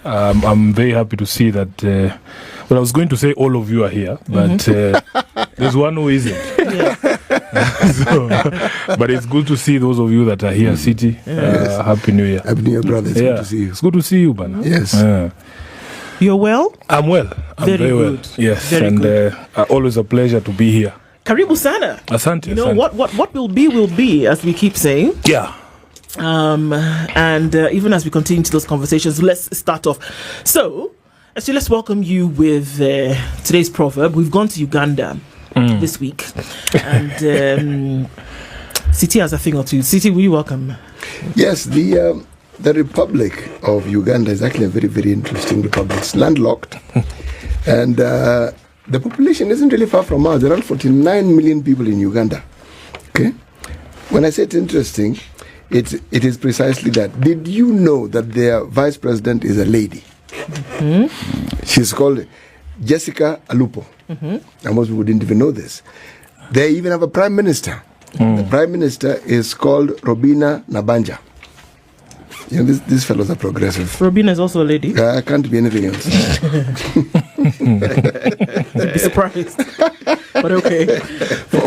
I'm very happy to see that. Well, I was going to say all of you are here, but there's one who isn't. But it's good to see those of you that are here, City. Happy New Year. Happy New Year, brother. It's good to see you. It's good to see you, Bana. Yes. You're well? I'm well. I'm very well. Yes. Very good. Always a pleasure to be here. Karibu sana. Asante. You know, what will be, as we keep saying. Yeah. And even as we continue to those conversations, let's start off. So, actually, let's welcome you with today's proverb. We've gone to Uganda this week. And City has a thing or two. City, will you welcome? Yes, the Republic of Uganda is actually a very, very interesting republic. It's landlocked. And the population isn't really far from ours. There are around 49 million people in Uganda. Okay? When I say it's interesting, it is precisely that. Did you know that their vice president is a lady? Mm-hmm. She's called Jessica Alupo. Mm-hmm. And most people didn't even know this. They even have a prime minister. The prime minister is called Robina Nabanja. You know, these fellows are progressive. Robina is also a lady. I can't be anything else. I'd be surprised. But okay.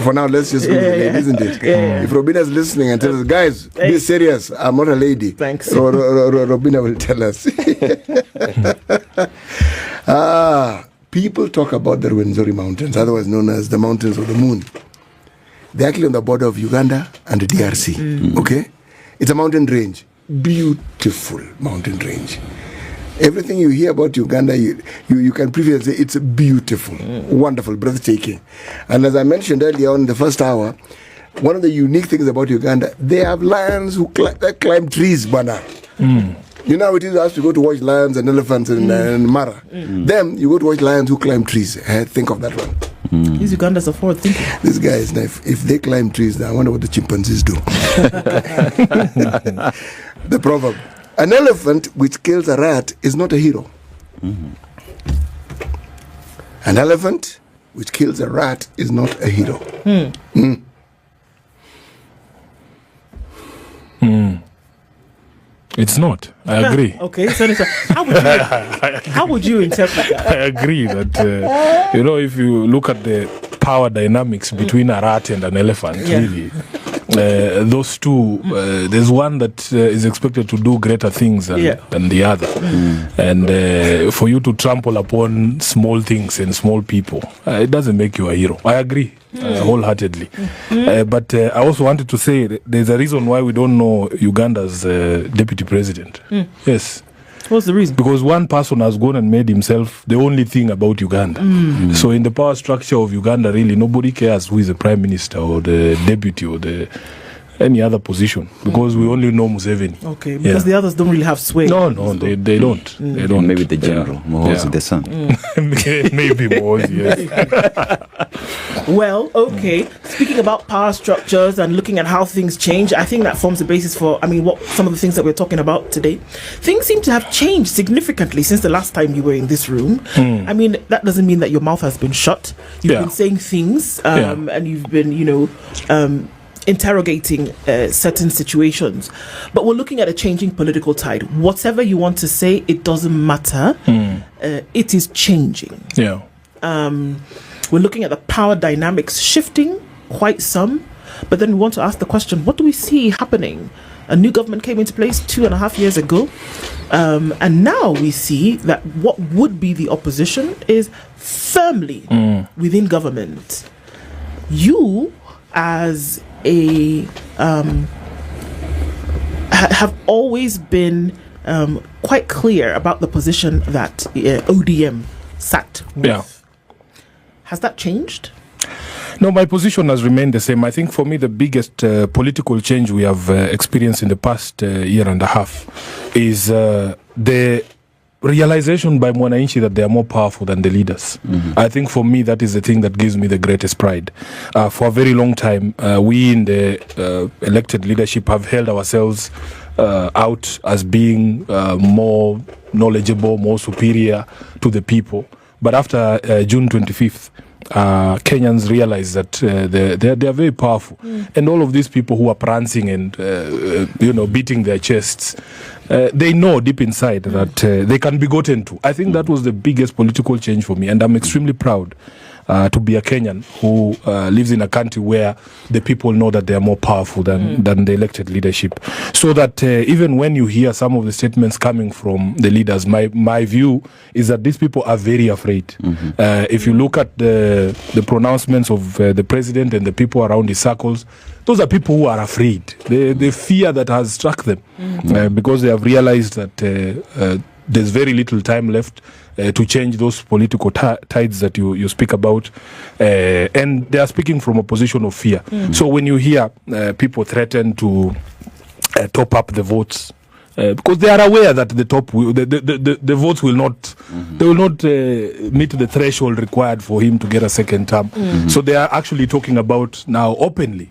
For now, let's just go with the lady, isn't it? Yeah. If Robina is listening and tells us, guys, be serious, I'm not a lady. Thanks. Robina will tell us. People talk about the Rwenzori Mountains, otherwise known as the Mountains of the Moon. They're actually on the border of Uganda and the DRC. Okay? It's a mountain range. Beautiful mountain range. Everything you hear about Uganda, you can previously say it's beautiful, wonderful, breathtaking. And as I mentioned earlier on in the first hour, one of the unique things about Uganda, they have lions who climb trees, Bana. You know how it is us to go to watch lions and elephants and Mara. Them, you go to watch lions who climb trees. Think of that one. These Ugandans are forward thinking. This guy is nice. If they climb trees, I wonder what the chimpanzees do. The proverb: an elephant which kills a rat is not a hero. An elephant which kills a rat is not a hero. It's not. I agree. Okay, Senator, how would you interpret that? I agree that, if you look at the power dynamics between a rat and an elephant, really, those two, there's one that is expected to do greater things than the other. And for you to trample upon small things and small people, it doesn't make you a hero. I agree wholeheartedly. But I also wanted to say there's a reason why we don't know Uganda's deputy president. Yes. What's the reason? Because one person has gone and made himself the only thing about Uganda. So in the power structure of Uganda, really, nobody cares who is the prime minister or the deputy or any other position, because we only know Museveni. Okay, because the others don't really have sway. No, they don't. They don't. Maybe the general, Mohozi the son. Maybe Mohozi, yes. Well, okay. Speaking about power structures and looking at how things change, I think that forms the basis for, what some of the things that we're talking about today. Things seem to have changed significantly since the last time you were in this room. That doesn't mean that your mouth has been shut. You've been saying things, and you've been, interrogating certain situations, but we're looking at a changing political tide. Whatever you want to say, it doesn't matter. It is changing. We're looking at the power dynamics shifting quite some, but then we want to ask the question, what do we see happening? A new government came into place 2.5 years ago, and now we see that what would be the opposition is firmly within government. You, as have always been quite clear about the position that ODM sat with. Has that changed? No, my position has remained the same. I think for me the biggest political change we have experienced in the past year and a half is the realization by Mwananchi that they are more powerful than the leaders. I think for me that is the thing that gives me the greatest pride. For a very long time, we in the elected leadership have held ourselves out as being more knowledgeable, more superior to the people. But after June 25th, Kenyans realize that they are very powerful, and all of these people who are prancing and beating their chests, they know deep inside that they can be gotten to. I think that was the biggest political change for me, and I'm extremely proud to be a Kenyan who lives in a country where the people know that they are more powerful than the elected leadership. So that even when you hear some of the statements coming from the leaders, my view is that these people are very afraid. If you look at the pronouncements of the president and the people around his circles, those are people who are afraid. The fear that has struck them because they have realized that there's very little time left to change those political tides that you speak about, and they are speaking from a position of fear. So when you hear people threaten to top up the votes, because they are aware that the votes will not they will not meet the threshold required for him to get a second term. So they are actually talking about now openly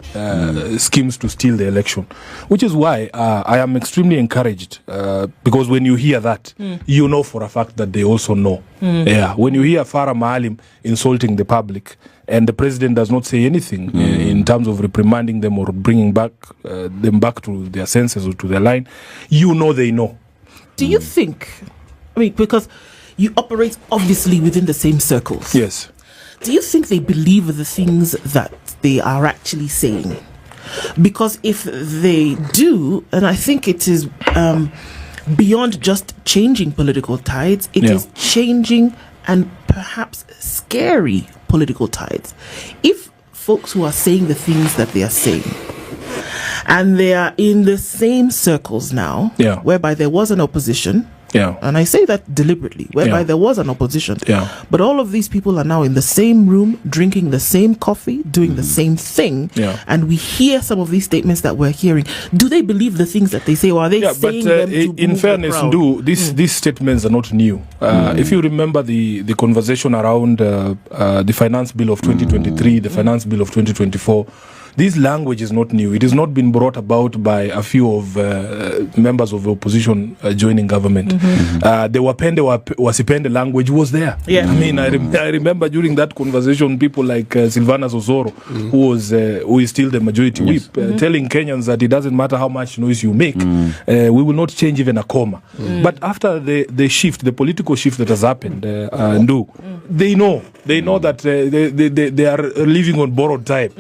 schemes to steal the election, which is why I am extremely encouraged, because when you hear that, you know for a fact that they also know. When you hear Farah Maalim insulting the public and the president does not say anything in terms of reprimanding them or bringing them back to their senses or to their line, you know they know. Do you think, I mean, because you operate obviously within the same circles. Yes. Do you think they believe the things that they are actually saying? Because if they do, and I think it is beyond just changing political tides, it is changing and perhaps scary political tides. If folks who are saying the things that they are saying, and they are in the same circles now, whereby there was an opposition, and I say that deliberately, whereby there was an opposition, but all of these people are now in the same room, drinking the same coffee, doing the same thing, and we hear some of these statements that we're hearing. Do they believe the things that they say, or are they saying them to in fairness, these statements are not new. If you remember the conversation around the finance bill of 2023, the finance bill of 2024, this language is not new. It has not been brought about by a few of members of the opposition joining government. The Wapende Wasipende language was there. I mean, I remember during that conversation, people like Silvana Zozoro, who is still the majority whip, telling Kenyans that it doesn't matter how much noise you make, we will not change even a comma. But after the shift, the political shift that has happened, they know that they are living on borrowed time.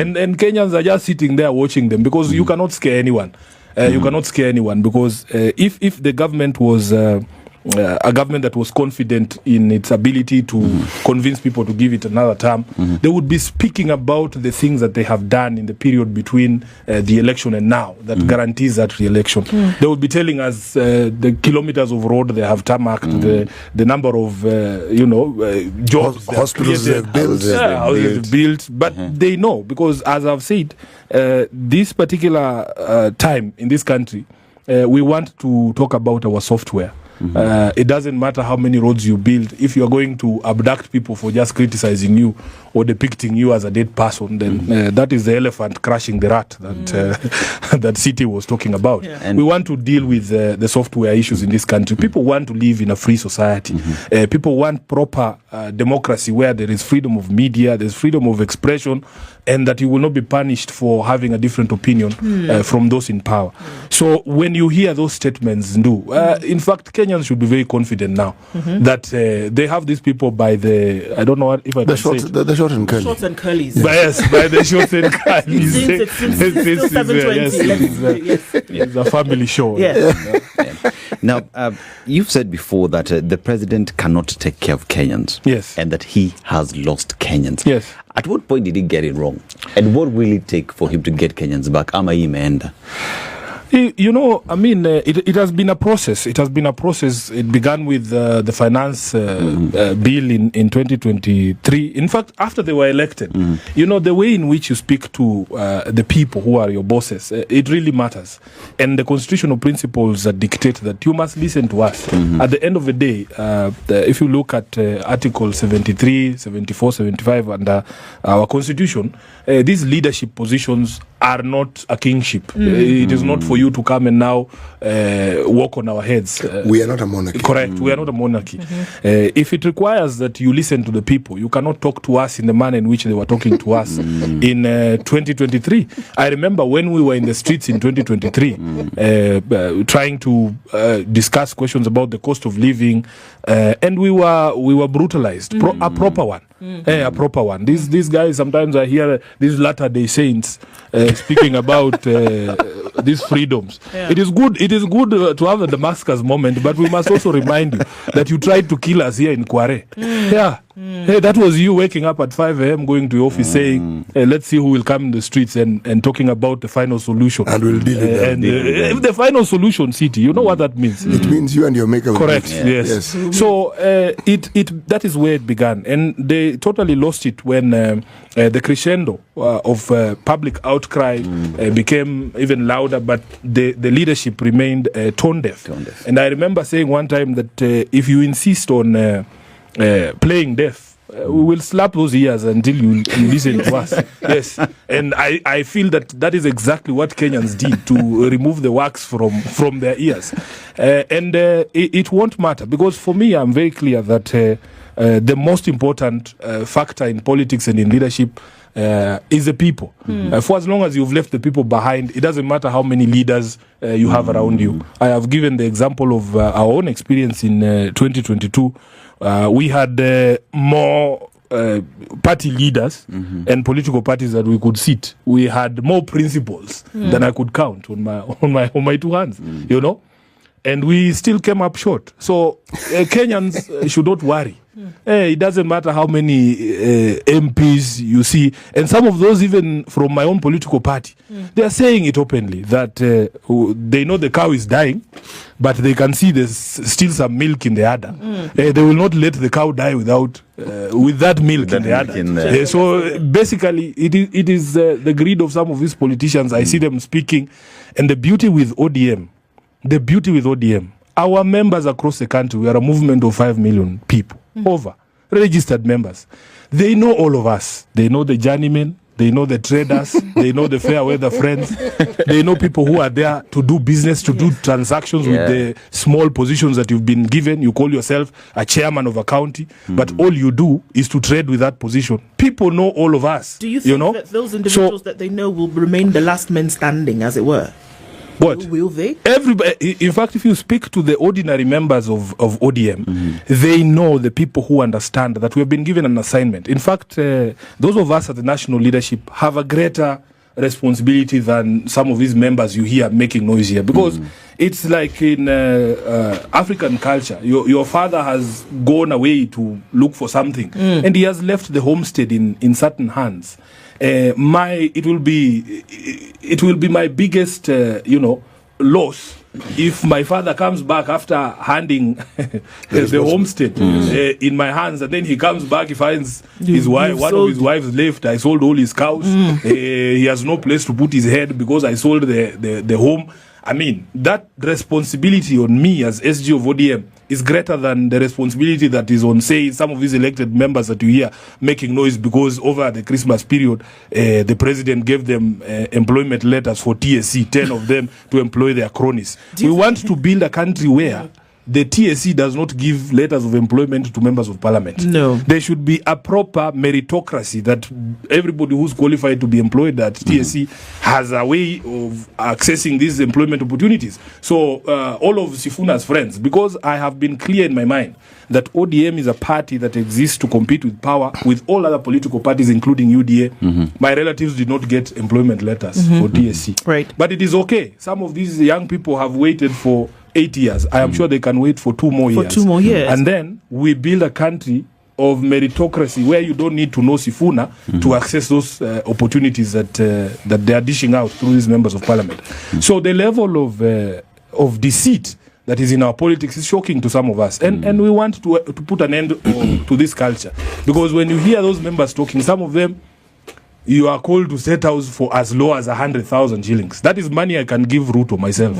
And Kenyans are just sitting there watching them, because you cannot scare anyone. You cannot scare anyone, because if the government was a government that was confident in its ability to convince people to give it another term, they would be speaking about the things that they have done in the period between the election and now that guarantees that re-election. They would be telling us the kilometers of road they have tarmacked, the number of jobs, hospitals they've built, houses they've built. But they know, because as I've said, this particular time in this country, we want to talk about our software. It doesn't matter how many roads you build. If you are going to abduct people for just criticizing you or depicting you as a dead person, then that is the elephant crushing the rat that that city was talking about. And we want to deal with the software issues in this country. People want to live in a free society. People want proper democracy where there is freedom of media, there's freedom of expression, and that you will not be punished for having a different opinion from those in power. So when you hear those statements, in fact, Kenyans should be very confident now that they have these people by the, I don't know what, if I can say the short and curly. Shorts and curlies. Yes, by the short and curlies. Since 720. It's a family show. Now, you've said before that the president cannot take care of Kenyans. Yes. And that he has lost Kenyans. Yes. At what point did he get it wrong? And what will it take for him to get Kenyans back? Ama imeenda. It has been a process. It began with the finance bill in 2023. In fact, after they were elected, the way in which you speak to the people who are your bosses, it really matters. And the constitutional principles that dictate that you must listen to us. At the end of the day, if you look at Article 73, 74, 75 under our constitution, these leadership positions are not a kingship. It is not for you to come and now walk on our heads. We are not a monarchy. Correct. We are not a monarchy. If it requires that you listen to the people, you cannot talk to us in the manner in which they were talking to us in 2023. I remember when we were in the streets in 2023, trying to discuss questions about the cost of living, and we were brutalized. A proper one. A proper one. These guys, sometimes I hear these Latter-day Saints speaking about these freedoms. Yeah. It is good to have a Damascus moment, but we must also remind you that you tried to kill us here in Kware. Yeah. Hey, that was you waking up at 5 a.m. going to your office saying, hey, let's see who will come in the streets and talking about the final solution. And we'll deal with that. And if the final solution, City, you know what that means. It means you and your maker will Correct. meet. Yes. So that is where it began, and they totally lost it when the crescendo of public outcry became even louder, but the leadership remained tone deaf. And I remember saying one time that if you insist on playing deaf, we will slap those ears until you listen to us. Yes. And I feel that is exactly what Kenyans did to remove the wax from their ears. And it won't matter, because for me, I'm very clear that the most important factor in politics and in leadership is the people. For as long as you've left the people behind, it doesn't matter how many leaders you have around you. I have given the example of our own experience in 2022. We had more party leaders and political parties that we could sit. We had more principles than I could count on my two hands, you know, and we still came up short. So Kenyans should not worry. It doesn't matter how many MPs you see, and some of those even from my own political party, they are saying it openly that they know the cow is dying, but they can see there's still some milk in the udder. They will not let the cow die without with that milk in the udder. So basically, it is the greed of some of these politicians. I see them speaking, and the beauty with ODM, our members across the country, we are a movement of 5 million people, over registered members. They know all of us. They know the journeymen, they know the traders, they know the fair weather friends, they know people who are there to do business, to do transactions with the small positions that you've been given. You call yourself a chairman of a county, but all you do is to trade with that position. People know all of us. Do you think that those individuals that they know will remain the last men standing, as it were? What? Will they? Everybody. In fact, if you speak to the ordinary members of ODM, they know the people who understand that we have been given an assignment. In fact, those of us at the national leadership have a greater responsibility than some of these members you hear making noise here, because it's like in African culture, your father has gone away to look for something, and he has left the homestead in certain hands. It will be my biggest loss if my father comes back after handing the homestead in my hands, and then he comes back, he finds his wife, one of his wives left. I sold all his cows. He has no place to put his head because I sold the home. I mean, that responsibility on me as SG of ODM is greater than the responsibility that is on, say, some of these elected members that you hear making noise because over the Christmas period, the president gave them employment letters for TSC, 10 of them, to employ their cronies. We want to build a country where the TSC does not give letters of employment to members of parliament. No. There should be a proper meritocracy that everybody who's qualified to be employed at TSC has a way of accessing these employment opportunities. So all of Sifuna's friends, because I have been clear in my mind that ODM is a party that exists to compete with power with all other political parties, including UDA. My relatives did not get employment letters for TSC. Right. But it is okay. Some of these young people have waited for 8 years. I am sure they can wait for 2 more years. For 2 more years. And then we build a country of meritocracy where you don't need to know Sifuna to access those opportunities that they are dishing out through these members of parliament. So the level of deceit that is in our politics is shocking to some of us. And we want to put an end to this culture. Because when you hear those members talking, some of them, you are called to set house for as low as 100,000 shillings. That is money I can give Ruto myself.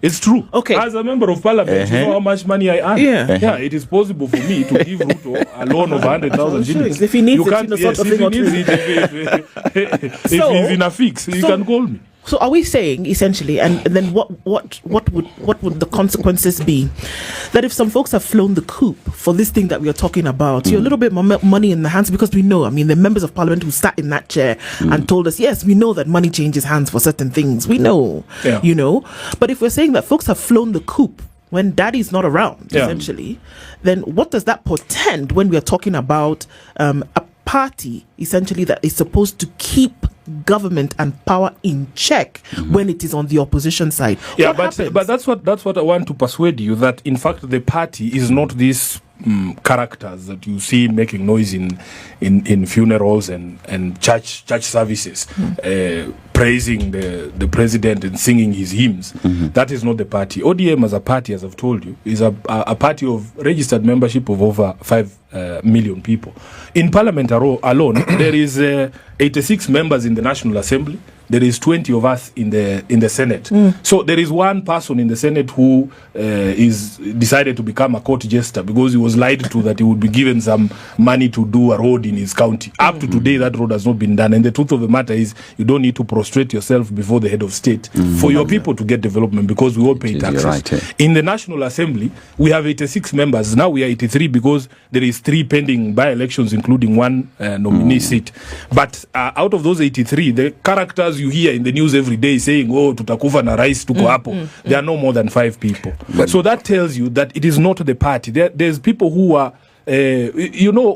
It's true. Okay. As a member of parliament, you know how much money I earn. Yeah. Yeah, it is possible for me to give Ruto a loan of 100,000 shillings. If he needs you it, can't, you know, yes, sort of if thing he or needs it, if he's in a fix, he can call me. So are we saying essentially, and then what would the consequences be? That if some folks have flown the coop for this thing that we are talking about, you're a little bit more money in the hands, because we know, I mean, the members of parliament who sat in that chair and told us, yes, we know that money changes hands for certain things. We know, you know. But if we're saying that folks have flown the coop when daddy's not around, essentially, then what does that portend when we are talking about a party, essentially, that is supposed to keep government and power in check when it is on the opposition side? Yeah, but that's what I want to persuade you, that in fact the party is not these characters that you see making noise in funerals and church services, praising the president and singing his hymns. That is not the party. ODM as a party, as I've told you, is a party of registered membership of over 5 million people. In parliament alone, there is 86 members in the National Assembly. There is 20 of us in the Senate. So there is one person in the Senate who is decided to become a court jester because he was lied to that he would be given some money to do a road in his county. Up to today, that road has not been done. And the truth of the matter is, you don't need to prostrate yourself before the head of state for your people to get development, because we all pay taxes. Right, In the National Assembly, we have 86 members. Now we are 83 because there is 3 pending by-elections, including one nominee seat. But out of those 83, the characters you hear in the news every day saying, oh, tutakufa na rais tuko hapo, there are no more than 5 people. So that tells you that it is not the party. There's people who are you know,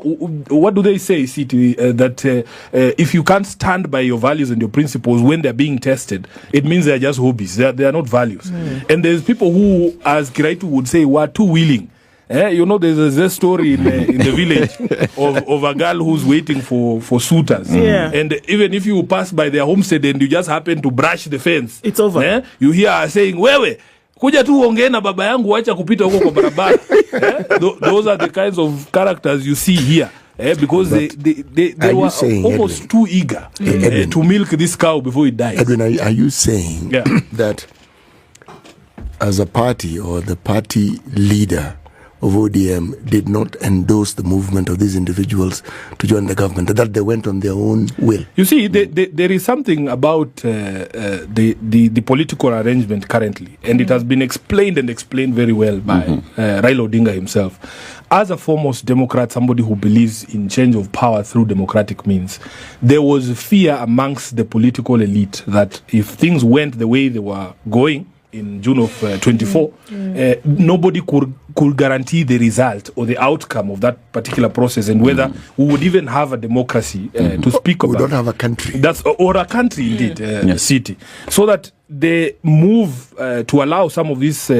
what do they say, City? That if you can't stand by your values and your principles when they're being tested, it means they're just hobbies. They are not values. And there's people who, as Kiraitu would say, were too willing. You know, there's a story in the village of a girl who's waiting for suitors. And even if you pass by their homestead and you just happen to brush the fence, it's over. You hear her saying, wewe, kuja tu ongea na baba yangu, wacha kupita huko kwa barabara. Those are the kinds of characters you see here. Because they were almost too eager to milk this cow before it dies. Edwin, are you saying that as a party, or the party leader of ODM did not endorse the movement of these individuals to join the government, that they went on their own will? You see, there is something about the political arrangement currently, and it has been explained very well by Raila Odinga himself. As a foremost Democrat, somebody who believes in change of power through democratic means, there was fear amongst the political elite that if things went the way they were going in June of 24, nobody could guarantee the result or the outcome of that particular process, and whether we would even have a democracy to speak about. We don't have a country. Or a country, indeed, city. So that the move to allow some of these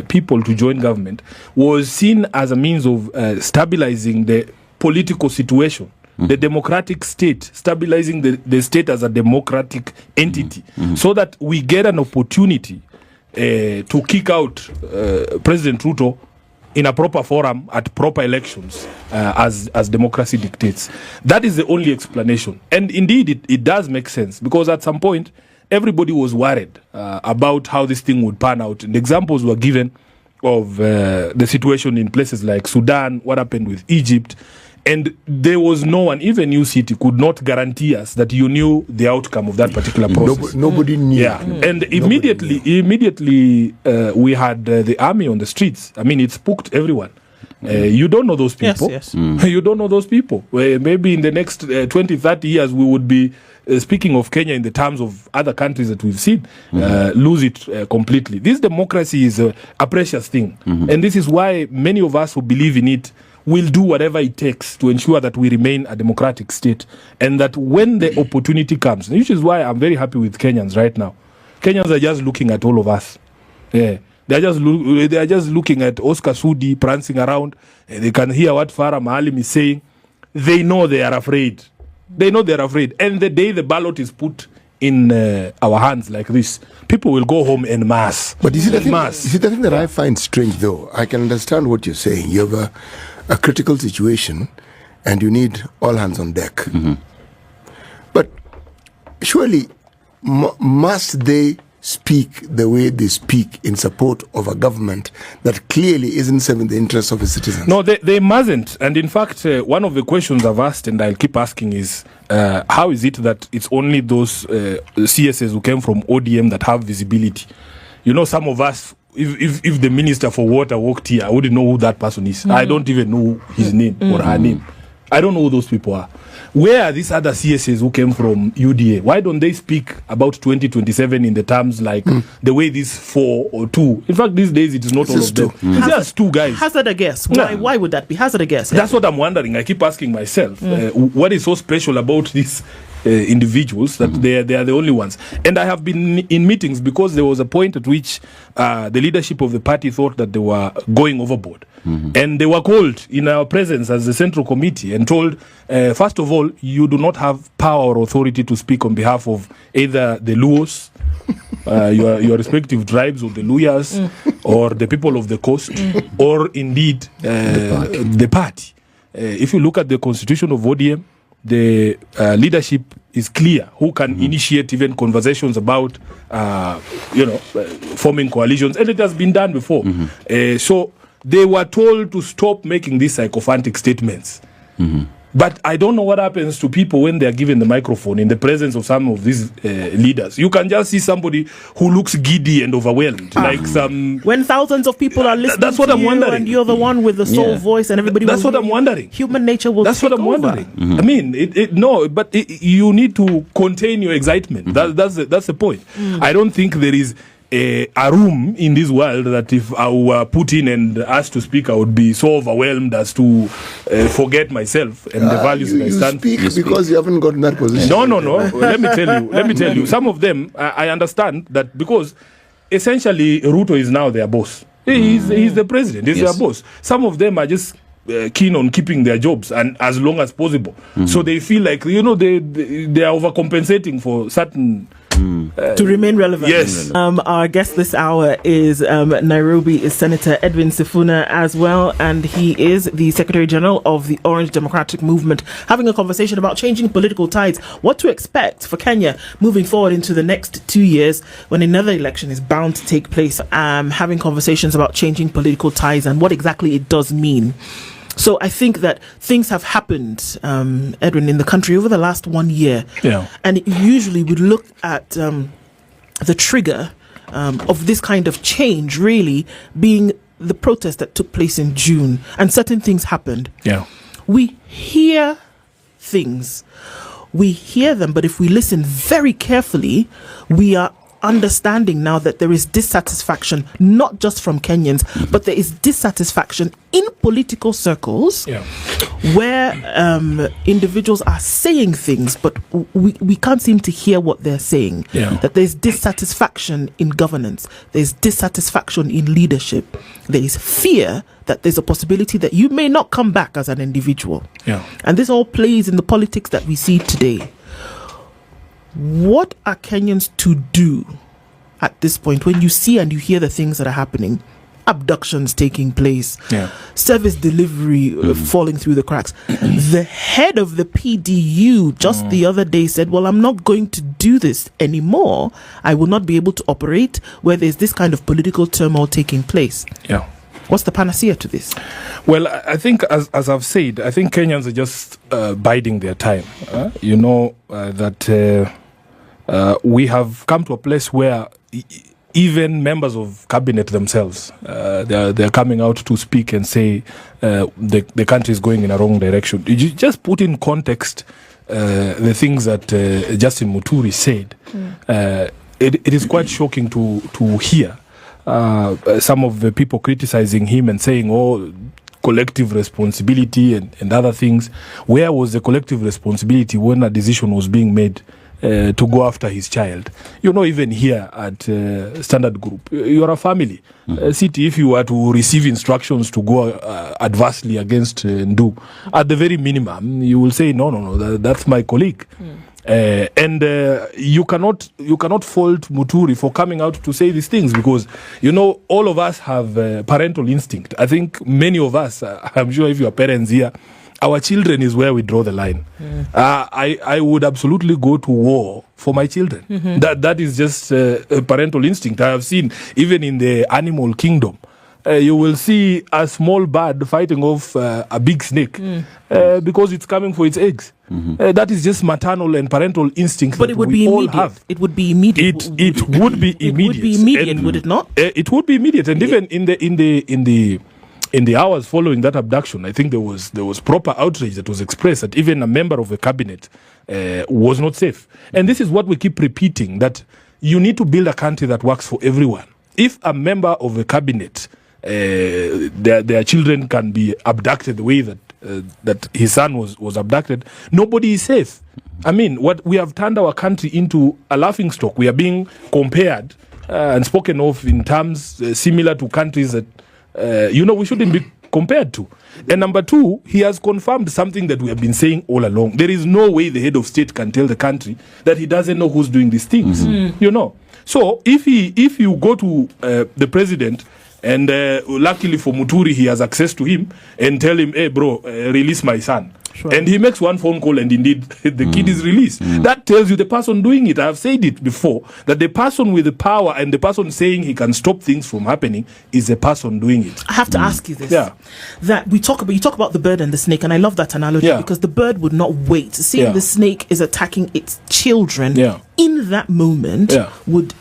people to join government was seen as a means of stabilizing the political situation. The democratic state, stabilizing the state as a democratic entity, so that we get an opportunity to kick out President Ruto in a proper forum at proper elections, as democracy dictates. That is the only explanation. And indeed, it does make sense, because at some point, everybody was worried about how this thing would pan out. And examples were given of the situation in places like Sudan, what happened with Egypt. And there was no one, even you city, could not guarantee us that you knew the outcome of that particular process. Nobody knew. Yeah, and immediately we had the army on the streets. I mean, it spooked everyone. You don't know those people. Yes. You don't know those people. Maybe in the next 20, 30 years, we would be speaking of Kenya in the terms of other countries that we've seen lose it completely. This democracy is a precious thing. And this is why many of us who believe in it will do whatever it takes to ensure that we remain a democratic state, and that when the opportunity comes, which is why I'm very happy with Kenyans right now. Kenyans are just looking at all of us. They are just looking at Oscar Sudi prancing around. They can hear what Farah Maalim is saying. They know they are afraid. And the day the ballot is put in our hands like this, people will go home en masse. But you see, the thing that I find strange, though, I can understand what you're saying. You have a critical situation and you need all hands on deck. But surely must they speak the way they speak in support of a government that clearly isn't serving the interests of its citizens? No, they mustn't. And in fact, one of the questions I've asked and I'll keep asking is, how is it that it's only those CSs who came from ODM that have visibility? You know, some of us, if the Minister for Water walked here, I wouldn't know who that person is. I don't even know his name or her name. I don't know who those people are. Where are these other CSs who came from UDA? Why don't they speak about 2027 in the terms like the way these 4 or 2? In fact, these days it is not all of them. It's just 2 guys. Hazard a guess. Why would that be? Hazard a guess. That's what I'm wondering. I keep asking myself, what is so special about these individuals that they are the only ones? And I have been in meetings because there was a point at which the leadership of the party thought that they were going overboard. And they were called in our presence as the Central Committee and told, first of all, you do not have power or authority to speak on behalf of either the Luos, your respective tribes, or the Luyas, or the people of the coast, or indeed the party. If you look at the constitution of ODM, the leadership is clear who can initiate even conversations about forming coalitions, and it has been done before. So they were told to stop making these sycophantic statements. But I don't know what happens to people when they are given the microphone in the presence of some of these leaders. You can just see somebody who looks giddy and overwhelmed, like some. When thousands of people are listening, that's what to I'm you wondering. And you're the one with the soul voice, and everybody. That's what I'm wondering. Human nature will. That's what I'm wondering. I mean, you need to contain your excitement. That's the point. I don't think there is a room in this world that if I were put in and asked to speak, I would be so overwhelmed as to forget myself and the values that I stand for. You speak because you haven't gotten that position. No. Let me tell you. Some of them, I understand that because essentially Ruto is now their boss. He's the president. He's their boss. Some of them are just keen on keeping their jobs and as long as possible. So they feel like they are overcompensating for certain. To remain relevant. Yes. Our guest this hour is Nairobi is Senator Edwin Sifuna as well, and he is the Secretary General of the Orange Democratic Movement, having a conversation about changing political tides, what to expect for Kenya moving forward into the next 2 years when another election is bound to take place, having conversations about changing political ties and what exactly it does mean. So I think that things have happened, Edwin, in the country over the last 1 year. Yeah. And usually we look at the trigger of this kind of change really being the protest that took place in June. And certain things happened. Yeah. We hear things. We hear them, but if we listen very carefully, we are understanding now that there is dissatisfaction, not just from Kenyans, but there is dissatisfaction in political circles where individuals are saying things, but we can't seem to hear what they're saying. That there's dissatisfaction in governance, there's dissatisfaction in leadership, there is fear that there's a possibility that you may not come back as an individual. And this all plays in the politics that we see today. What are Kenyans to do at this point when you see and you hear the things that are happening? Abductions taking place, service delivery falling through the cracks. The head of the PDU just the other day said, well, I'm not going to do this anymore. I will not be able to operate where there's this kind of political turmoil taking place. What's the panacea to this? Well, I think, as I've said, I think Kenyans are just biding their time. That we have come to a place where even members of cabinet themselves, they're coming out to speak and say the country is going in a wrong direction. You just put in context the things that Justin Muturi said. It is quite shocking to hear some of the people criticizing him and saying, collective responsibility and other things. Where was the collective responsibility when a decision was being made to go after his child? Even here at Standard Group, you're a family. City, if you were to receive instructions to go adversely against Ndu, at the very minimum, you will say, no, that's my colleague. And you cannot fault Muturi for coming out to say these things because, all of us have parental instinct. I think many of us, I'm sure if your parents here, our children is where we draw the line. I would absolutely go to war for my children. That is just a parental instinct. I have seen even in the animal kingdom. You will see a small bird fighting off a big snake because it's coming for its eggs. That is just maternal and parental instinct. But that it would we be all immediate. have. It would be immediate. It would be immediate. It would be immediate, And, would it not? It would be immediate, and even in the hours following that abduction, I think there was proper outrage that was expressed that even a member of the cabinet was not safe. And this is what we keep repeating, that you need to build a country that works for everyone. If a member of the cabinet, their children can be abducted the way that his son was abducted, nobody is safe. I mean, what we have turned our country into a laughingstock. We are being compared and spoken of in terms similar to countries that we shouldn't be compared to. And number two, he has confirmed something that we have been saying all along. There is no way the head of state can tell the country that he doesn't know who's doing these things. So if you go to the president, and luckily for Muturi, he has access to him, and tell him, hey bro, release my son. Sure. And he makes one phone call and indeed the kid is released. That tells you the person doing it. I have said it before, that the person with the power and the person saying he can stop things from happening is the person doing it. I have to ask you this. Yeah. That you talk about the bird and the snake, and I love that analogy because the bird would not wait. Seeing the snake is attacking its children in that moment would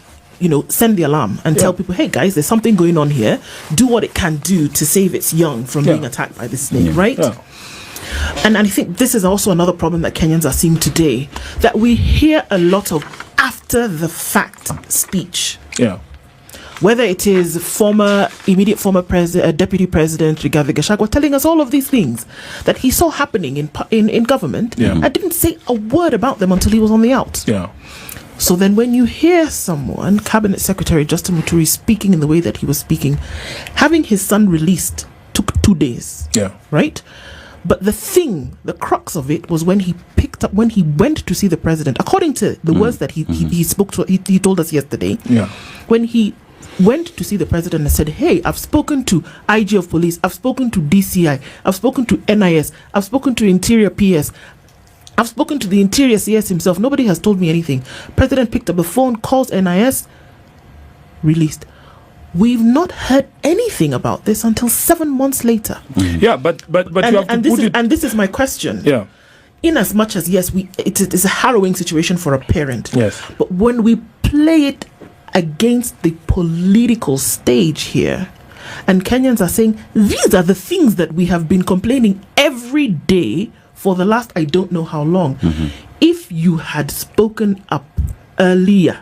send the alarm and tell people, hey guys, there's something going on here. Do what it can do to save its young from being attacked by the snake, right? Yeah. And I think this is also another problem that Kenyans are seeing today, that we hear a lot of after the fact speech. Yeah. Whether it is immediate former deputy president Rigathi Gachagua telling us all of these things that he saw happening in government, and didn't say a word about them until he was on the out. Yeah. So then when you hear someone, Cabinet Secretary Justin Muturi, speaking in the way that he was speaking, having his son released took 2 days. Yeah. Right? But the crux of it was when he went to see the president, according to the words that he spoke to, he told us yesterday. Yeah. When he went to see the president and said, hey, I've spoken to IG of police, I've spoken to DCI, I've spoken to NIS, I've spoken to Interior PS, I've spoken to the Interior CS himself. Nobody has told me anything. President picked up the phone, calls NIS, released. We've not heard anything about this until 7 months later. Yeah, but you have to put it. And this is my question. Yeah. In as much as yes, it's a harrowing situation for a parent. Yes. But when we play it against the political stage here, and Kenyans are saying these are the things that we have been complaining every day for the last I don't know how long. If you had spoken up earlier,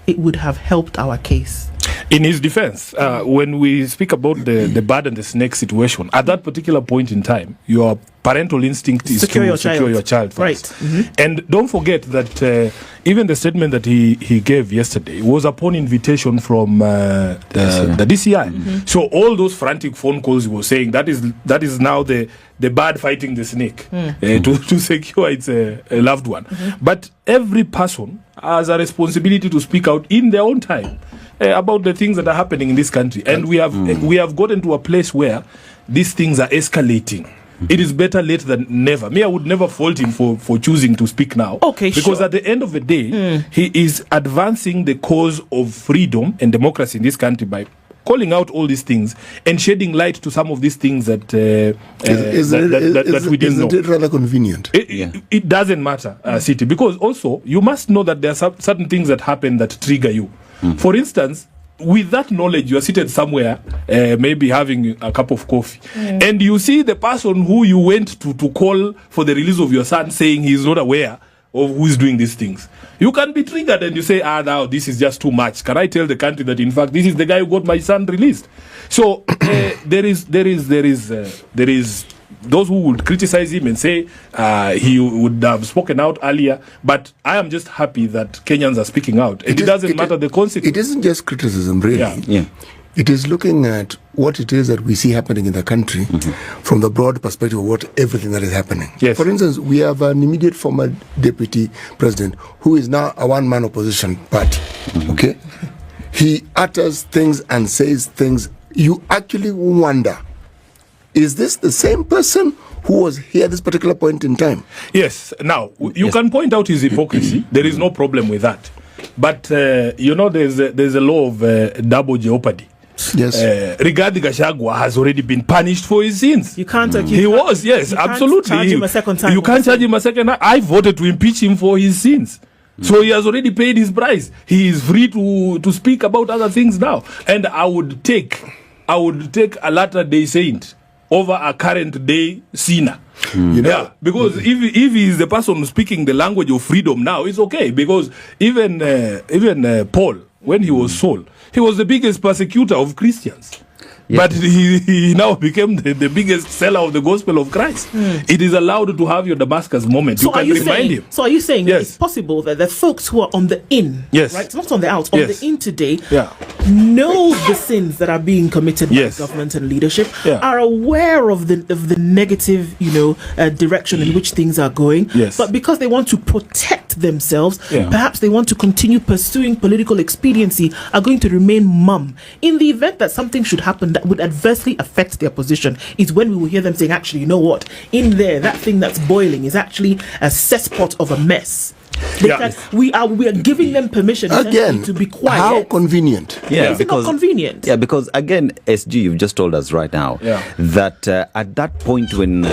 it would have helped our case. In his defense, when we speak about the bird and the snake situation, at that particular point in time, your parental instinct is to secure your child first. Right. And don't forget that even the statement that he gave yesterday was upon invitation from the DCI. So all those frantic phone calls he was saying, that is now the bird fighting the snake to secure its loved one. But every person has a responsibility to speak out in their own time about the things that are happening in this country, and we have gotten to a place where these things are escalating. It is better late than never. I would never fault him for choosing to speak now. Okay, because at the end of the day, he is advancing the cause of freedom and democracy in this country by calling out all these things and shedding light to some of these things that we didn't know. Isn't it rather convenient? It doesn't matter, City, because also you must know that there are certain things that happen that trigger you. For instance, with that knowledge, you are seated somewhere, maybe having a cup of coffee, and you see the person who you went to call for the release of your son saying he is not aware of who is doing these things. You can be triggered and you say, now this is just too much. Can I tell the country that in fact this is the guy who got my son released? So there is those who would criticize him and say he would have spoken out earlier, but I am just happy that Kenyans are speaking out. And it doesn't matter the consequence. It isn't just criticism, really. Yeah. It is looking at what it is that we see happening in the country from the broad perspective of everything that is happening. Yes. For instance, we have an immediate former deputy president who is now a one-man opposition party. Okay? He utters things and says things. You actually wonder is this the same person who was here at this particular point in time? Yes. Now, you can point out his hypocrisy. There is no problem with that. But, there's a law of double jeopardy. Yes. Rigathi Gachagua has already been punished for his sins. You can't. He was, yes, absolutely. Charge him a second time. You can't charge him a second time. I voted to impeach him for his sins. So he has already paid his price. He is free to speak about other things now. And I would take a latter day saint over a current day sinner. Yeah, because if he is the person speaking the language of freedom now, it's okay. Because even Paul, when he was Saul, he was the biggest persecutor of Christians. But he now became the biggest seller of the gospel of Christ. It is allowed to have your Damascus moment. So you can remind him. So are you saying that Yes. it's possible that the folks who are on the in, Yes. right, not on the out, on Yes. the in today, Yeah. know the sins that are being committed Yes. by government and leadership, Yeah. are aware of the negative, direction in which things are going, Yes. but because they want to protect themselves, Yeah. perhaps they want to continue pursuing political expediency, are going to remain mum. In the event that something should happen that would adversely affect their position, is when we will hear them saying, actually, you know what, in there, that thing that's boiling is actually a cesspot of a mess. Yeah. We are giving them permission Again, to be quiet. how convenient. Yeah. Is it not convenient? Yeah, because again, SG, you've just told us right now that at that point when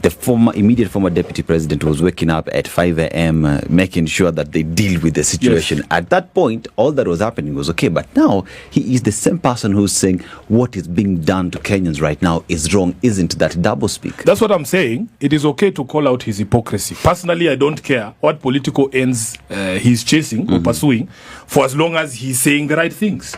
the immediate former deputy president was waking up at 5 a.m., making sure that they deal with the situation. Yes. At that point, all that was happening was okay. But now he is the same person who's saying what is being done to Kenyans right now is wrong. Isn't that doublespeak? That's what I'm saying. It is okay to call out his hypocrisy. Personally, I don't care what political ends he's chasing or pursuing, for as long as he's saying the right things.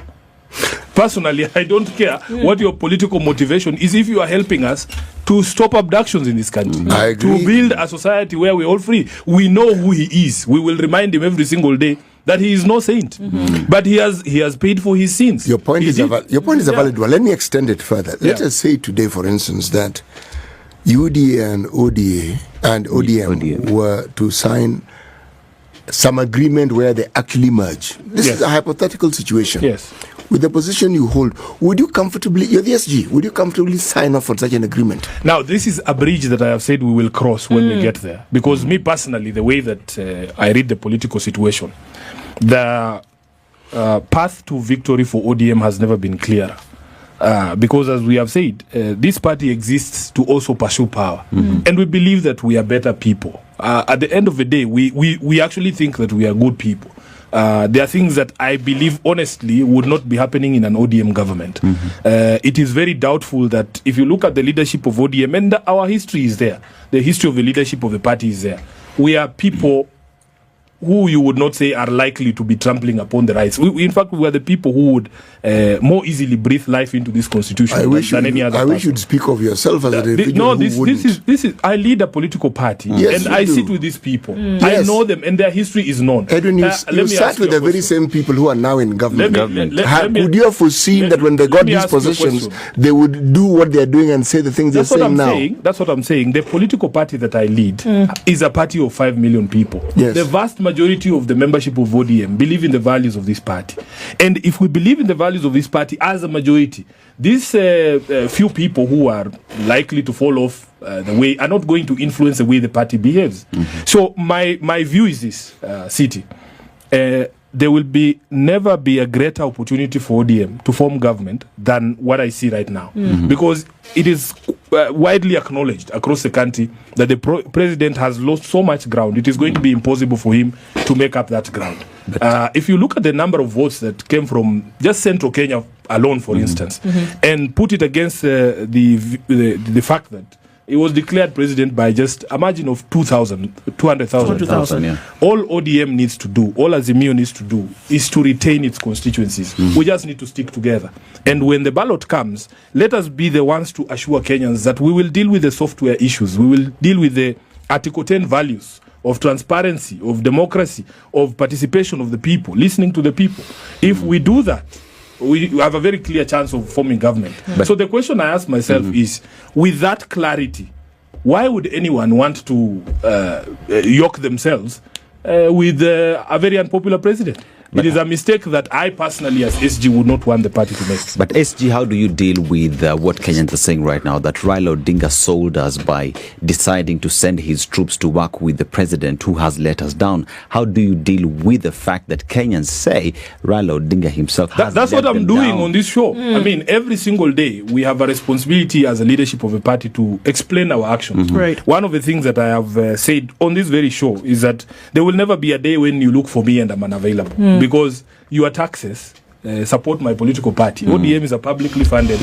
Personally, I don't care what your political motivation is if you are helping us to stop abductions in this country. I agree. To build a society where we're all free. We know who he is. We will remind him every single day that he is no saint. But he has paid for his sins. Your point is a valid one. Let me extend it further. Let Yeah. us say today, for instance, that UDA and ODA and ODM were to sign some agreement where they actually merge. This Yes. is a hypothetical situation. Yes. With the position you hold, would you comfortably, you're the SG, would you comfortably sign off on such an agreement? Now, this is a bridge that I have said we will cross when we get there. Because me personally, the way that I read the political situation, the path to victory for ODM has never been clearer. Because as we have said, this party exists to also pursue power. And we believe that we are better people. At the end of the day, we actually think that we are good people. There are things that I believe honestly would not be happening in an ODM government. It is very doubtful that if you look at the leadership of ODM, and our history is there, the history of the leadership of the party is there. We are people who you would not say are likely to be trampling upon the rights. In fact, we are the people who would more easily breathe life into this constitution than any other person. I wish you'd speak of yourself as a individual. This is. I lead a political party, Yes, and I you do. sit with these people. I Yes. know them, and their history is known. Edwin, you Let me sat ask with you a the very question. same people who are now in government. Would you have foreseen let- that when they let got me these ask you a positions, question. they would do what they're doing and say the things That's they're what I'm saying now? saying. That's what I'm saying. The political party that I lead is a party of 5 million people. Yes. The vast majority of the membership of ODM believe in the values of this party. And if we believe in the values of this party as a majority, these few people who are likely to fall off the way are not going to influence the way the party behaves. So my view is this, City. There will never be a greater opportunity for ODM to form government than what I see right now. Because it is widely acknowledged across the country that the president has lost so much ground. It is going to be impossible for him to make up that ground. If you look at the number of votes that came from just central Kenya alone, for instance, and put it against the fact that he was declared president by just a margin of 200,000. 200,000. Yeah. All ODM needs to do, all Azimio needs to do, is to retain its constituencies. We just need to stick together. And when the ballot comes, let us be the ones to assure Kenyans that we will deal with the software issues. We will deal with the Article 10 values of transparency, of democracy, of participation of the people, listening to the people. If we do that, we have a very clear chance of forming government. So the question I ask myself is, with that clarity, why would anyone want to yoke themselves with a very unpopular president? It is a mistake that I personally, as SG, would not want the party to make. But SG, how do you deal with what Kenyans are saying right now, that Raila Odinga sold us by deciding to send his troops to work with the president who has let us down? How do you deal with the fact that Kenyans say Raila Odinga himself has That's let what I'm them doing down? on this show. I mean, every single day, we have a responsibility as a leadership of a party to explain our actions. Right. One of the things that I have said on this very show is that there will never be a day when you look for me and I'm unavailable, because your taxes support my political party. ODM is a publicly funded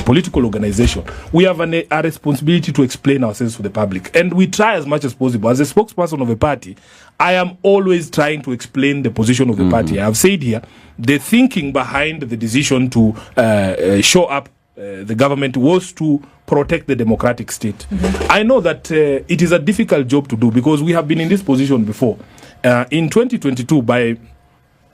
political organization. We have a responsibility to explain ourselves to the public, and we try as much as possible. As a spokesperson of a party, I am always trying to explain the position of the party. I have said here the thinking behind the decision to show up the government was to protect the democratic state. I know that it is a difficult job to do, because we have been in this position before. In 2022, by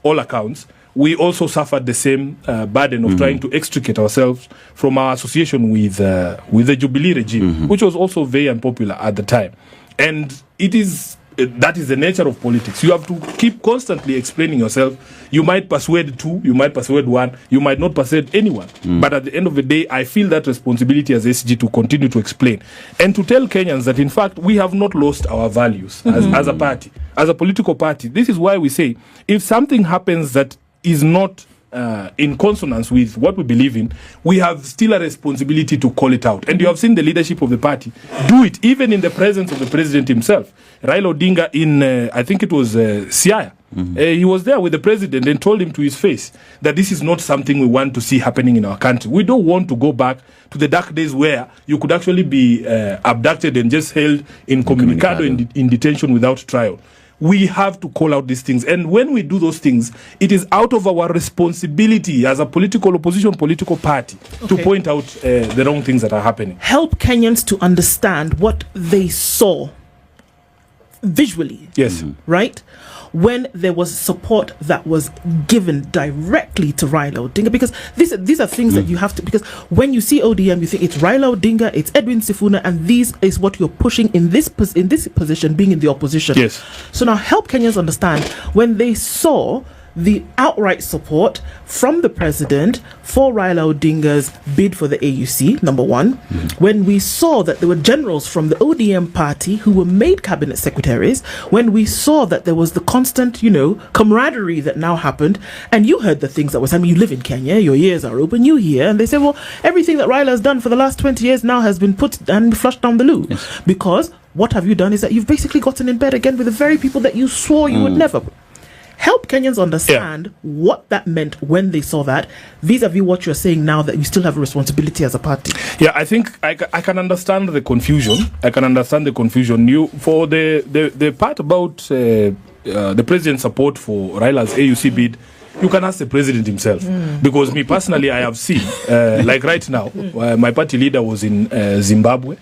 all accounts, we also suffered the same burden of trying to extricate ourselves from our association with the Jubilee regime, which was also very unpopular at the time. And it is that is the nature of politics. You have to keep constantly explaining yourself. You might persuade two, you might persuade one, you might not persuade anyone. But at the end of the day, I feel that responsibility as SG to continue to explain and to tell Kenyans that, in fact, we have not lost our values as a party, as a political party. This is why we say, if something happens that is not in consonance with what we believe in, we have still a responsibility to call it out. And you have seen the leadership of the party do it, even in the presence of the president himself. Raila Odinga in, I think it was Siaya. He was there with the president and told him to his face that this is not something we want to see happening in our country. We don't want to go back to the dark days where you could actually be abducted and just held in communicado in detention without trial. We have to call out these things. And when we do those things, it is out of our responsibility as a political opposition, political party, to point out the wrong things that are happening. Help Kenyans to understand what they saw visually. Yes. Right? When there was support that was given directly to Raila Odinga, because these are things that you have to, because when you see ODM, you think it's Raila Odinga, it's Edwin Sifuna, and these is what you're pushing in this position, being in the opposition. Yes. So now help Kenyans understand when they saw the outright support from the president for Raila Odinga's bid for the AUC, number one. When we saw that there were generals from the ODM party who were made cabinet secretaries, when we saw that there was the constant, camaraderie that now happened, and you heard the things that was happening. You live in Kenya, your ears are open, you hear, and they say, well, everything that Raila has done for the last 20 years now has been put and flushed down the loo. Yes. Because what have you done is that you've basically gotten in bed again with the very people that you swore you would never. Help Kenyans understand what that meant when they saw that, vis-a-vis what you're saying now, that you still have a responsibility as a party. Yeah, I think I can understand the confusion. For the part about the president's support for Raila's AUC bid, you can ask the president himself. Because me personally, I have seen, like right now, my party leader was in Zimbabwe.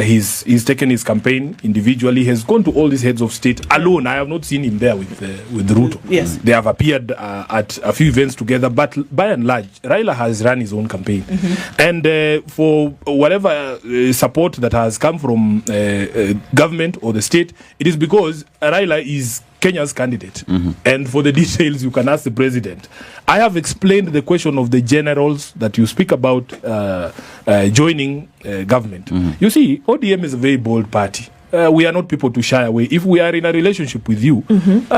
He's taken his campaign individually. He has gone to all these heads of state alone. I have not seen him there with Ruto. Yes. They have appeared at a few events together, but by and large, Raila has run his own campaign. And for whatever support that has come from government or the state, it is because Raila is Kenya's candidate. And for the details, you can ask the president. I have explained the question of the generals that you speak about joining government. You see, ODM is a very bold party. We are not people to shy away. If we are in a relationship with you,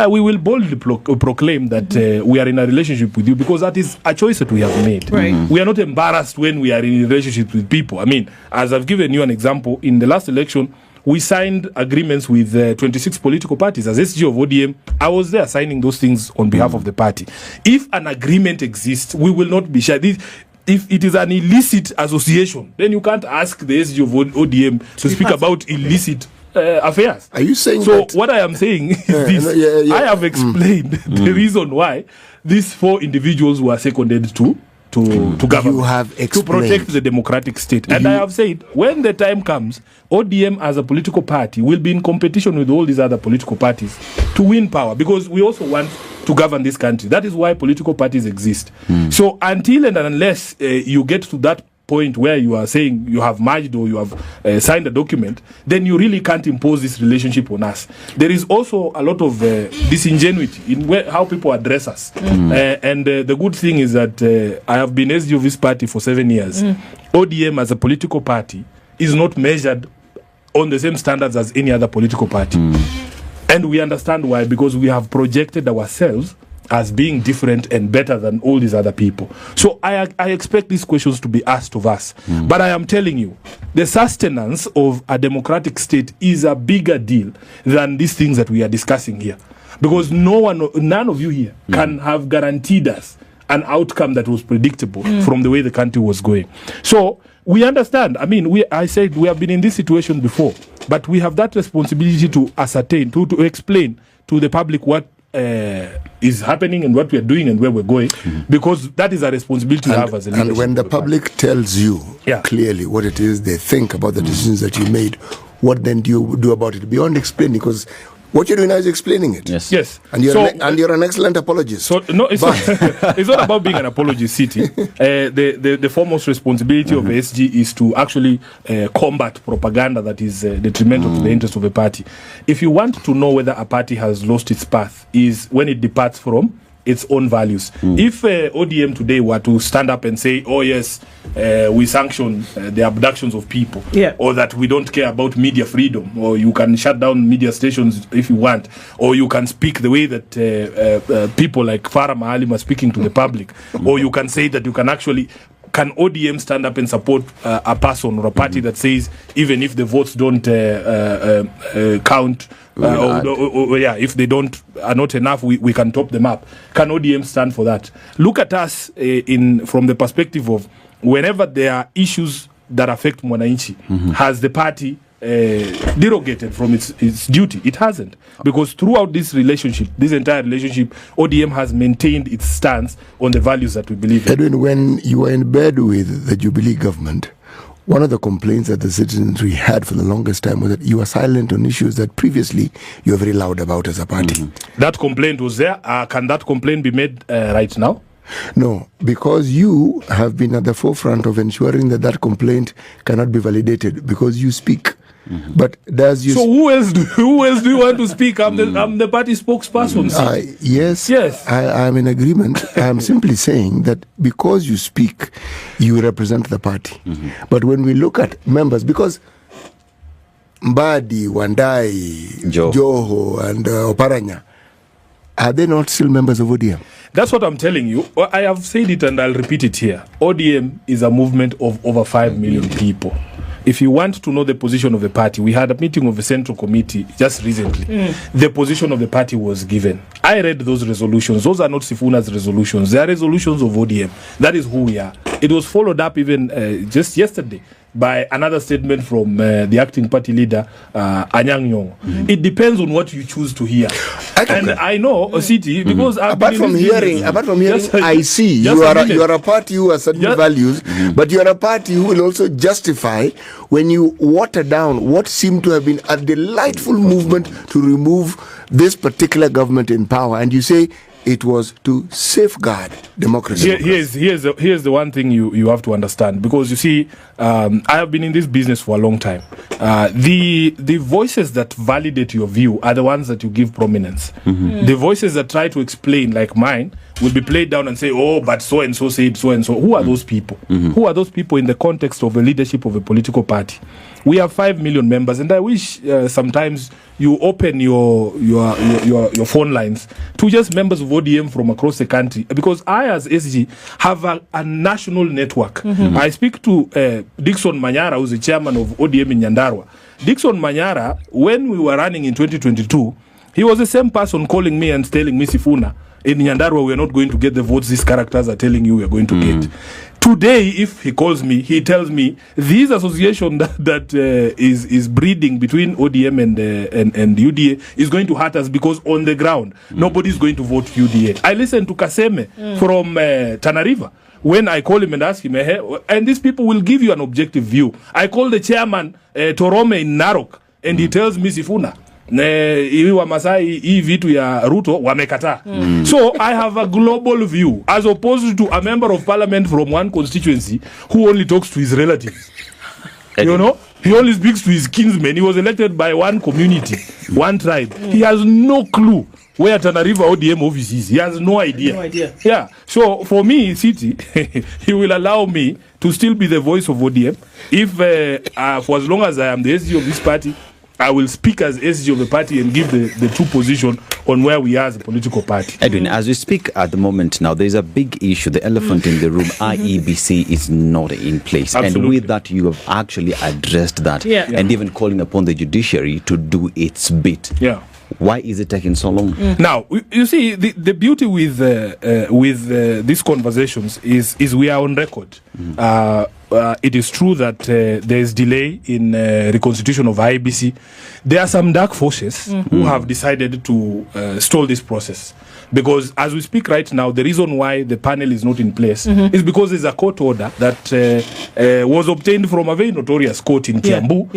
we will boldly proclaim that we are in a relationship with you, because that is a choice that we have made. Right. We are not embarrassed when we are in a relationship with people. I mean, as I've given you an example, in the last election, we signed agreements with 26 political parties. As SG of ODM, I was there signing those things on behalf of the party. If an agreement exists, we will not be shy. If it is an illicit association, then you can't ask the SG of ODM to speak about illicit affairs. Are you saying so? That? What I am saying is this. I have explained the reason why these 4 individuals were seconded to government. You have explained. To protect the democratic state. And I have said, when the time comes, ODM as a political party will be in competition with all these other political parties to win power, because we also want to govern this country. That is why political parties exist. So until and unless you get to that point where you are saying you have merged or you have signed a document, then you really can't impose this relationship on us. There is also a lot of disingenuity in how people address us. And the good thing is that I have been SG of this party for 7 years. ODM as a political party is not measured on the same standards as any other political party. And we understand why, because we have projected ourselves as being different and better than all these other people. So I expect these questions to be asked of us. But I am telling you, the sustenance of a democratic state is a bigger deal than these things that we are discussing here. Because none of you here can have guaranteed us an outcome that was predictable from the way the country was going. So we understand. I mean, I said we have been in this situation before, but we have that responsibility to ascertain, to explain to the public what is happening and what we are doing and where we're going, because that is a responsibility you have as a leadership. And when the public tells you clearly what it is they think about the decisions that you made, what then do you do about it beyond explaining? Because what you're doing now is explaining it. Yes. And you're an excellent apologist. So no, it's not about being an apologist, City. The foremost responsibility of SG is to actually combat propaganda that is detrimental to the interest of a party. If you want to know whether a party has lost its path, is when it departs from its own values. If ODM today were to stand up and say, oh yes, we sanction the abductions of people, or that we don't care about media freedom, or you can shut down media stations if you want, or you can speak the way that people like Farah Maalim are speaking to the public, or you can say that you can actually... Can ODM stand up and support a person or a party that says even if the votes don't count, if they are not enough, we can top them up? Can ODM stand for that? Look at us from the perspective of whenever there are issues that affect Mwananchi, has the party derogated from its duty? It hasn't, because throughout this entire relationship, ODM has maintained its stance on the values that we believe in. Edwin, when you were in bed with the Jubilee government, one of the complaints that the citizenry had for the longest time was that you were silent on issues that previously you were very loud about as a party. That complaint was there. Can that complaint be made right now? No, because you have been at the forefront of ensuring that complaint cannot be validated, because you speak. But so who else do you want to speak? I'm the party spokesperson. Yes. I'm in agreement. I'm simply saying that because you speak, you represent the party. But when we look at members, because Mbadi, Wandai, Joho, and Oparanya, are they not still members of ODM? That's what I'm telling you. I have said it and I'll repeat it here. ODM is a movement of over 5 million people. If you want to know the position of the party, we had a meeting of the Central Committee just recently. The position of the party was given. I read those resolutions. Those are not Sifuna's resolutions. They are resolutions of ODM. That is who we are. It was followed up even just yesterday by another statement from the acting party leader, Anyang' Nyong'o. It depends on what you choose to hear. And I know, City, because apart from hearing, I see you are a party who has certain values, but you are a party who will also justify when you water down what seemed to have been a delightful movement to remove this particular government in power, and you say it was to safeguard democracy. Here's the one thing you have to understand, because you see, I have been in this business for a long time. The voices that validate your view are the ones that you give prominence. The voices that try to explain, like mine, will be played down and say, oh, but so and so said so and so. Who are those people? Who are those people in the context of the leadership of a political party? We have 5 million members, and I wish sometimes you open your phone lines to just members of ODM from across the country, because I, as SG, have a national network. I speak to Dickson Manyara, who's the chairman of ODM in Nyandarua. Dickson Manyara, when we were running in 2022, he was the same person calling me and telling me, Sifuna, in Nyandarua, we are not going to get the votes these characters are telling you we are going to get. Today, if he calls me, he tells me this association that is breeding between ODM and UDA is going to hurt us, because on the ground, nobody is going to vote UDA. I listened to Kaseme from Tana River. When I call him and ask him, and these people will give you an objective view. I call the chairman, Torome in Narok, and he tells me, Sifuna, Iwi wa Masai hii vitu ya Ruto wamekataa. So I have a global view as opposed to a member of parliament from one constituency who only talks to his relatives. You know, he only speaks to his kinsmen. He was elected by one community, one tribe. He has no clue where Tana River ODM office is. He has no idea. No idea. Yeah. So for me, City, he will allow me to still be the voice of ODM. If for as long as I am the SG of this party, I will speak as SG of the party and give the true position on where we are as a political party. Edwin, as we speak at the moment now, there is a big issue. The elephant in the room, IEBC, is not in place. Absolutely. And with that, you have actually addressed that. Yeah. And even calling upon the judiciary to do its bit. Yeah. Why is it taking so long? Now, you see, the beauty with these conversations is we are on record. It is true that there is delay in reconstitution of IEBC. There are some dark forces who have decided to stall this process. Because as we speak right now, the reason why the panel is not in place is because there's a court order that was obtained from a very notorious court in Kiambu,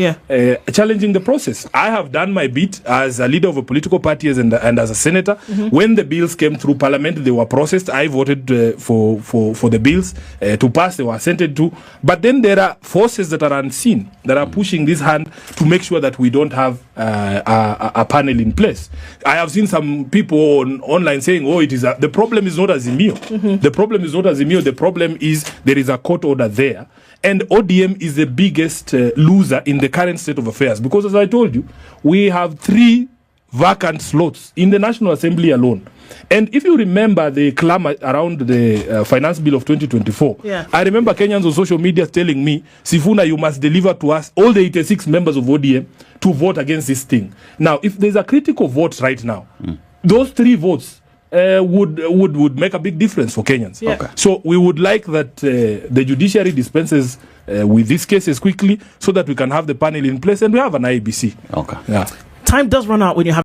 challenging the process. I have done my bit as a leader of a political party and as a senator. When the bills came through parliament, they were processed. I voted for the bills to pass. They were assented to. But then there are forces that are unseen that are pushing this hand to make sure that we don't have a panel in place. I have seen some people online saying, oh, it is the problem is not Azimio. The problem is not Azimio. The problem is there is a court order there. And ODM is the biggest loser in the current state of affairs. Because as I told you, we have 3 vacant slots in the National Assembly alone. And if you remember the clamor around the finance bill of 2024, I remember Kenyans on social media telling me, Sifuna, you must deliver to us all the 86 members of ODM to vote against this thing. Now, if there's a critical vote right now, those 3 votes would make a big difference for Kenyans. Yeah. Okay. So we would like that the judiciary dispenses with these cases quickly so that we can have the panel in place and we have an IEBC. Okay. Yeah. Time does run out when you have